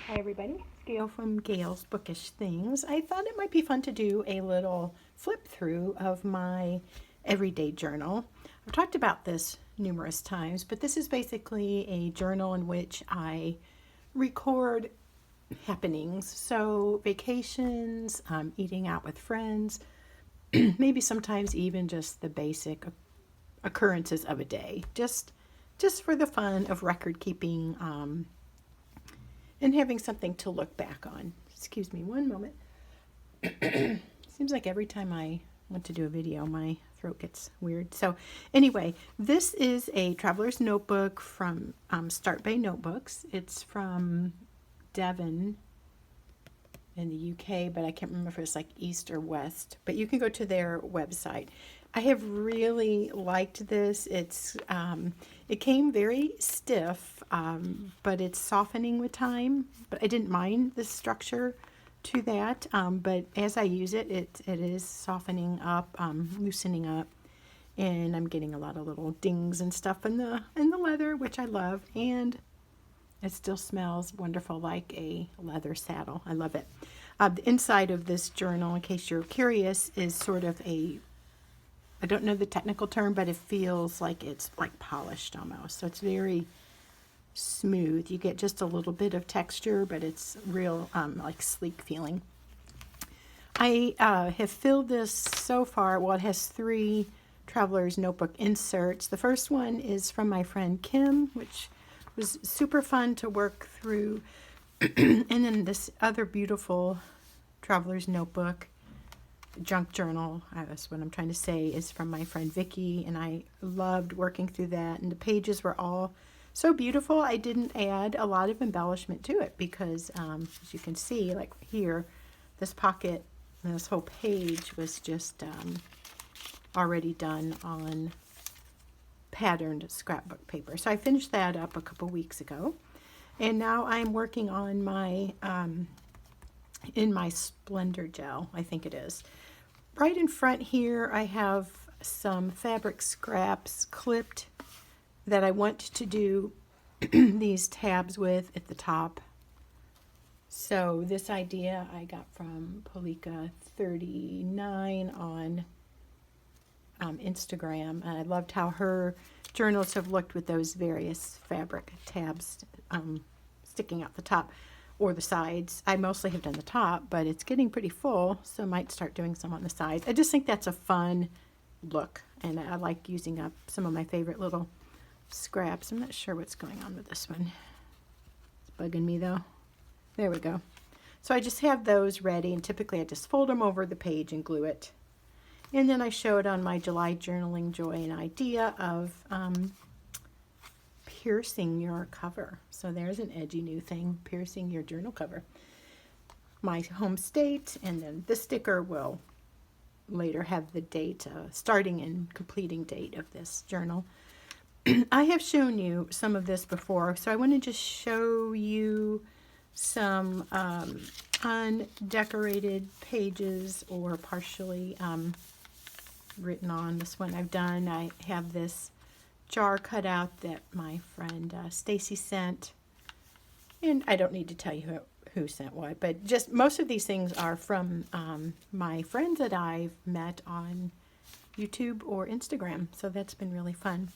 Hi everybody, it's Gail from Gail's Bookish Things. I thought it might be fun to do a little flip through of my everyday journal. I've talked about this numerous times, but this is basically a journal in which I record happenings. So vacations, eating out with friends, maybe sometimes even just the basic occurrences of a day, just for the fun of record keeping, and having something to look back on. Excuse me one moment. Seems like every time I want to do a video, my throat gets weird. So anyway, this is a traveler's notebook from Start Bay Notebooks. It's from Devon in the UK, but I can't remember if it's like East or West. But you can go to their website. I have really liked this. It came very stiff, but it's softening with time. But I didn't mind the structure to that. But as I use it, it is softening up, loosening up, and I'm getting a lot of little dings and stuff in the leather, which I love, and it still smells wonderful like a leather saddle. I love it. The inside of this journal, in case you're curious, is sort of I don't know the technical term, but it feels like it's like polished almost. So it's very smooth. You get just a little bit of texture, but it's real like sleek feeling. I have filled this so far. Well, it has 3 Traveler's Notebook inserts. The first one is from my friend Kim, which was super fun to work through. And then this other beautiful Traveler's Notebook junk journal, that's what I'm trying to say, is from my friend Vicky, and I loved working through that, and the pages were all so beautiful. I didn't add a lot of embellishment to it because as you can see, like here, this pocket, this whole page was just already done on patterned scrapbook paper. So I finished that up a couple weeks ago, and now I'm working on my in my Splendor gel, I think it is. Right in front here, I have some fabric scraps clipped that I want to do these tabs with at the top. So this idea I got from Polika39 on Instagram, and I loved how her journals have looked with those various fabric tabs sticking out the top or the sides. I mostly have done the top, but it's getting pretty full, so I might start doing some on the sides. I just think that's a fun look, and I like using up some of my favorite little scraps. I'm not sure what's going on with this one. It's bugging me though. There we go. So I just have those ready, and typically I just fold them over the page and glue it. And then I showed on my July journaling joy an idea of piercing your cover. So there's an edgy new thing, piercing your journal cover. My home state, and then the sticker will later have the date, starting and completing date of this journal. I have shown you some of this before, so I want to just show you some undecorated pages or partially written on. This one I've done. I have this jar cut out that my friend Stacy sent, and I don't need to tell you who sent what, but just most of these things are from my friends that I've met on YouTube or Instagram, so that's been really fun.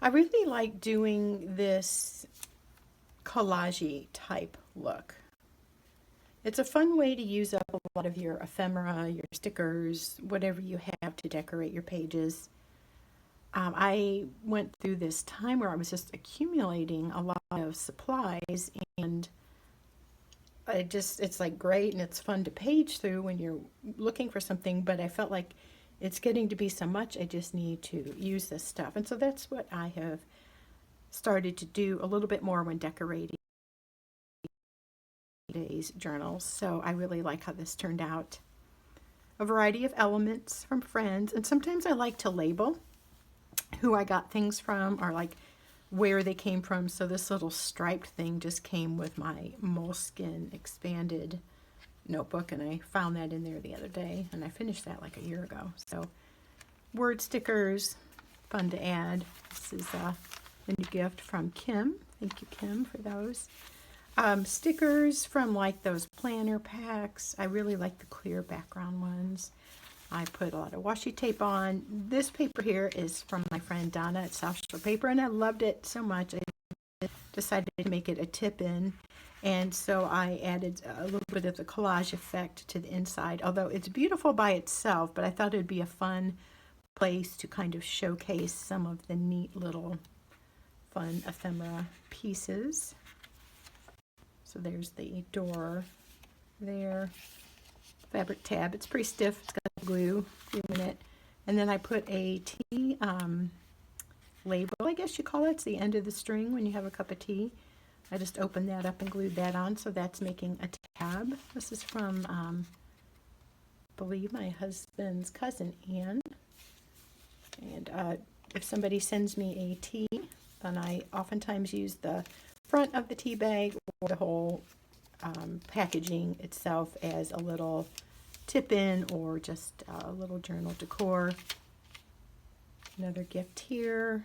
I really like doing this collage type look. It's a fun way to use up a lot of your ephemera, your stickers, whatever you have to decorate your pages. I went through this time where I was just accumulating a lot of supplies, and it's like great and it's fun to page through when you're looking for something, but I felt like it's getting to be so much, I just need to use this stuff. And so that's what I have started to do a little bit more when decorating today's journals. So I really like how this turned out. A variety of elements from friends, and sometimes I like to label who I got things from or like where they came from. So this little striped thing just came with my moleskin expanded notebook, and I found that in there the other day, and I finished that like a year ago. So word stickers, fun to add. This is a new gift from Kim. Thank you, Kim, for those. Stickers from like those planner packs. I really like the clear background ones. I put a lot of washi tape on. This paper here is from my friend Donna at South Shore Paper, and I loved it so much I decided to make it a tip-in. And so I added a little bit of the collage effect to the inside, although it's beautiful by itself, but I thought it would be a fun place to kind of showcase some of the neat little fun ephemera pieces. So there's the door there. Fabric tab. It's pretty stiff. It's got glue in it. And then I put a tea label, I guess you call it. It's the end of the string when you have a cup of tea. I just opened that up and glued that on, so that's making a tab. This is from, I believe, my husband's cousin, Anne. And if somebody sends me a tea, then I oftentimes use the front of the tea bag or the whole packaging itself as a little tip-in or just a little journal decor. Another gift here.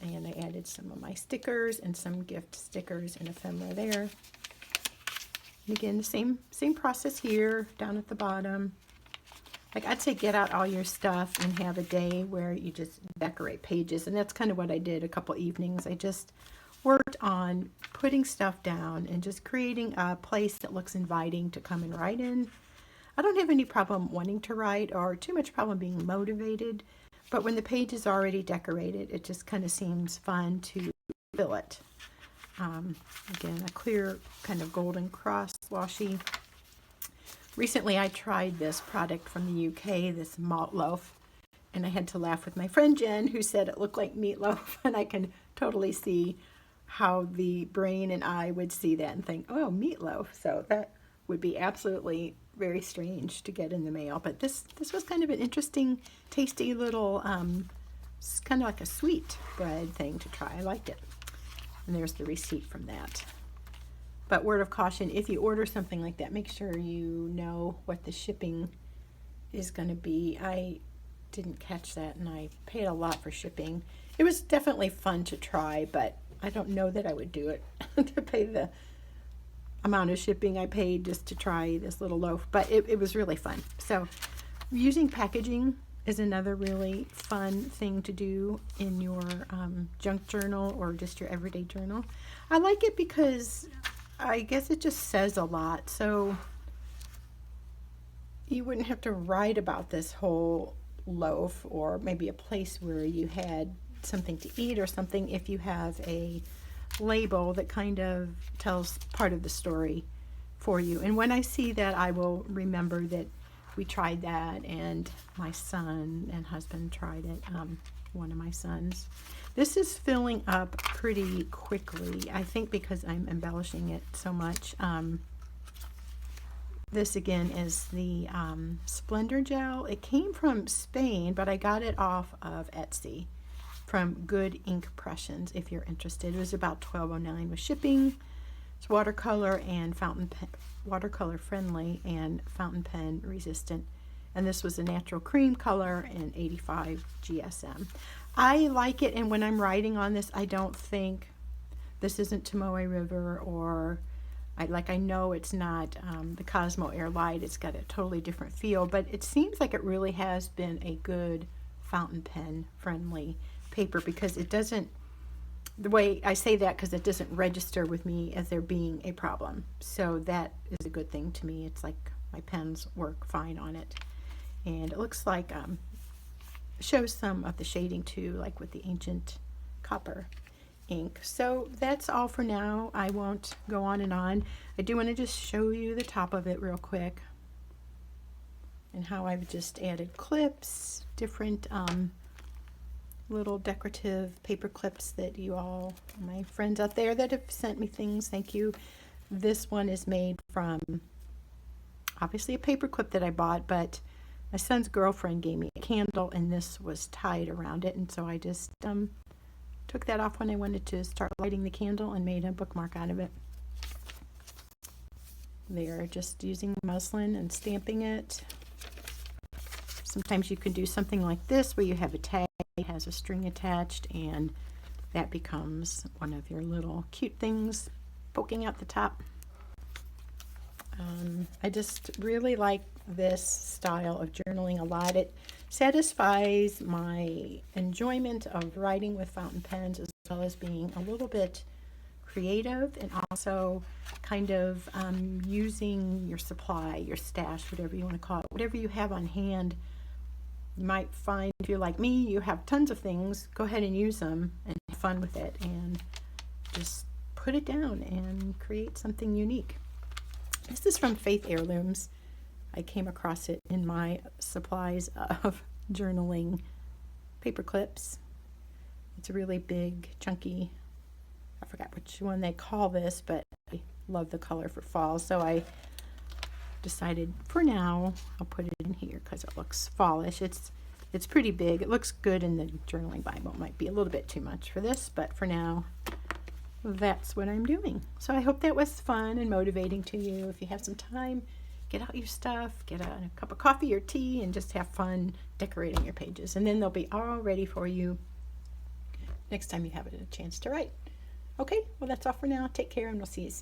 And I added some of my stickers and some gift stickers and ephemera there. And again, the same process here down at the bottom. Like I'd say get out all your stuff and have a day where you just decorate pages. And that's kind of what I did a couple evenings. I just worked on putting stuff down and just creating a place that looks inviting to come and write in. I don't have any problem wanting to write or too much problem being motivated, but when the page is already decorated, it just kind of seems fun to fill it. Again, a clear kind of golden cross washi. Recently I tried this product from the UK, this malt loaf, and I had to laugh with my friend Jen, who said it looked like meatloaf, and I can totally see how the brain and I would see that and think, oh, meatloaf. So that would be absolutely very strange to get in the mail. But this was kind of an interesting, tasty little, it's kind of like a sweet bread thing to try. I liked it. And there's the receipt from that. But word of caution, if you order something like that, make sure you know what the shipping is going to be. I didn't catch that, and I paid a lot for shipping. It was definitely fun to try, but I don't know that I would do it to pay the amount of shipping I paid just to try this little loaf, but it was really fun. So using packaging is another really fun thing to do in your junk journal or just your everyday journal. I like it because I guess it just says a lot. So you wouldn't have to write about this whole loaf or maybe a place where you had something to eat or something if you have a label that kind of tells part of the story for you. And when I see that, I will remember that we tried that, and my son and husband tried it, one of my sons. This is filling up pretty quickly, I think because I'm embellishing it so much. This again is the Splendor Gel. It came from Spain, but I got it off of Etsy from Good Ink Impressions if you're interested. It was about $12.09 with shipping. It's watercolor and fountain pen, watercolor friendly and fountain pen resistant. And this was a natural cream color and 85 GSM. I like it, and when I'm writing on this, I don't think this isn't Tomoe River, or I know it's not the Cosmo Air Light. It's got a totally different feel, but it seems like it really has been a good fountain pen friendly paper, because it doesn't, the way I say that because it doesn't register with me as there being a problem. So that is a good thing to me. It's like my pens work fine on it. And it looks like shows some of the shading too, like with the ancient copper ink. So that's all for now. I won't go on and on. I do want to just show you the top of it real quick and how I've just added clips, different little decorative paper clips that you all, my friends out there that have sent me things, thank you. This one is made from obviously a paper clip that I bought, but my son's girlfriend gave me a candle and this was tied around it, and so I just took that off when I wanted to start lighting the candle and made a bookmark out of it. They're just using muslin and stamping it. Sometimes you can do something like this where you have a tag, it has a string attached, and that becomes one of your little cute things poking out the top. I just really like this style of journaling a lot. It satisfies my enjoyment of writing with fountain pens, as well as being a little bit creative, and also kind of using your supply, your stash, whatever you want to call it, whatever you have on hand. You might find, if you're like me, you have tons of things, go ahead and use them and have fun with it, and just put it down and create something unique. This is from Faith Heirlooms. I came across it in my supplies of journaling paper clips. It's a really big, chunky, I forgot which one they call this, but I love the color for fall, so I decided for now I'll put it in here because it looks fallish. It's pretty big. It looks good in the journaling Bible. It might be a little bit too much for this, but for now that's what I'm doing. So I hope that was fun and motivating to you. If you have some time, get out your stuff, get a cup of coffee or tea, and just have fun decorating your pages. And then they'll be all ready for you next time you have a chance to write. Okay, well, that's all for now. Take care, and we'll see you soon.